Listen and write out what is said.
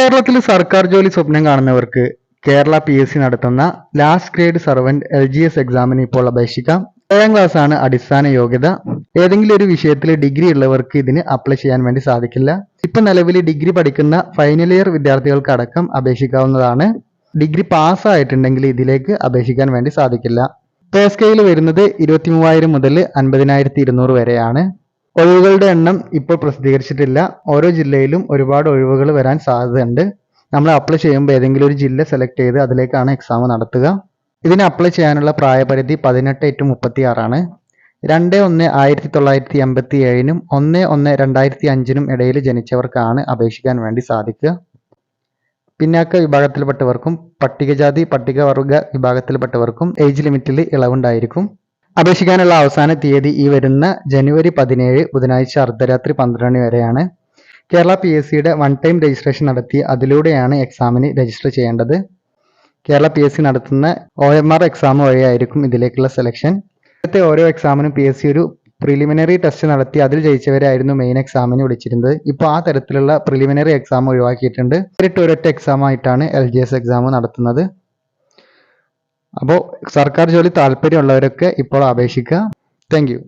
കേരളത്തിൽ സർക്കാർ ജോലി സ്വപ്നം കാണുന്നവർക്ക് കേരള PSC നടത്തുന്ന ലാസ്റ്റ് ഗ്രേഡ് സർവന്റ് LGS എക്സാമിന് ഇപ്പോൾ അപേക്ഷിക്കാം. 7ാം ക്ലാസ് ആണ് അടിസ്ഥാന യോഗ്യത. ഏതെങ്കിലും ഒരു വിഷയത്തിൽ ഡിഗ്രി ഉള്ളവർക്ക് ഇതിന് അപ്ലൈ ചെയ്യാൻ വേണ്ടി സാധിക്കില്ല. ഇപ്പൊ നിലവിൽ ഡിഗ്രി പഠിക്കുന്ന ഫൈനൽ ഇയർ വിദ്യാർത്ഥികൾക്ക് അടക്കം അപേക്ഷിക്കാവുന്നതാണ്. ഡിഗ്രി പാസ്സായിട്ടുണ്ടെങ്കിൽ ഇതിലേക്ക് അപേക്ഷിക്കാൻ വേണ്ടി സാധിക്കില്ല. പേ സ്കെയിൽ വരുന്നത് 23,000 മുതൽ 50,200 വരെയാണ്. ഒഴിവുകളുടെ എണ്ണം ഇപ്പോൾ പ്രസിദ്ധീകരിച്ചിട്ടില്ല. ഓരോ ജില്ലയിലും ഒരുപാട് ഒഴിവുകൾ വരാൻ സാധ്യതയുണ്ട്. നമ്മൾ അപ്ലൈ ചെയ്യുമ്പോൾ ഏതെങ്കിലും ഒരു ജില്ല സെലക്ട് ചെയ്ത് അതിലേക്കാണ് എക്സാം നടത്തുക. ഇതിന് അപ്ലൈ ചെയ്യാനുള്ള പ്രായപരിധി 18 to 36 ആണ്. 2/1/1987 1/1/2005 ഇടയിൽ ജനിച്ചവർക്കാണ് അപേക്ഷിക്കാൻ വേണ്ടി സാധിക്കുക. പിന്നാക്ക വിഭാഗത്തിൽപ്പെട്ടവർക്കും പട്ടികജാതി പട്ടികവർഗ വിഭാഗത്തിൽപ്പെട്ടവർക്കും ഏജ് ലിമിറ്റിൽ ഇളവുണ്ടായിരിക്കും. അപേക്ഷിക്കാനുള്ള അവസാന തീയതി ഈ വരുന്ന ജനുവരി 17 ബുധനാഴ്ച അർദ്ധരാത്രി 12 വരെയാണ്. കേരള PSCയുടെ വൺ ടൈം രജിസ്ട്രേഷൻ നടത്തി അതിലൂടെയാണ് എക്സാമിന് രജിസ്റ്റർ ചെയ്യേണ്ടത്. കേരള PSC നടത്തുന്ന OMR എക്സാം വഴിയായിരിക്കും ഇതിലേക്കുള്ള സെലക്ഷൻ. ഇന്നത്തെ ഓരോ എക്സാമിനും PSC ഒരു പ്രിലിമിനറി ടെസ്റ്റ് നടത്തി അതിൽ ജയിച്ചവരായിരുന്നു മെയിൻ എക്സാമിന് വിളിച്ചിരുന്നത്. ഇപ്പോൾ ആ തരത്തിലുള്ള പ്രിലിമിനറി എക്സാം ഒഴിവാക്കിയിട്ടുണ്ട്. നേരിട്ട് ഒരൊറ്റ എക്സാം ആയിട്ടാണ് LGS എക്സാം നടത്തുന്നത്. അപ്പോൾ സർക്കാർ ജോലി താല്പര്യമുള്ളവരൊക്കെ ഇപ്പോൾ അപേക്ഷിക്കുക. Thank you.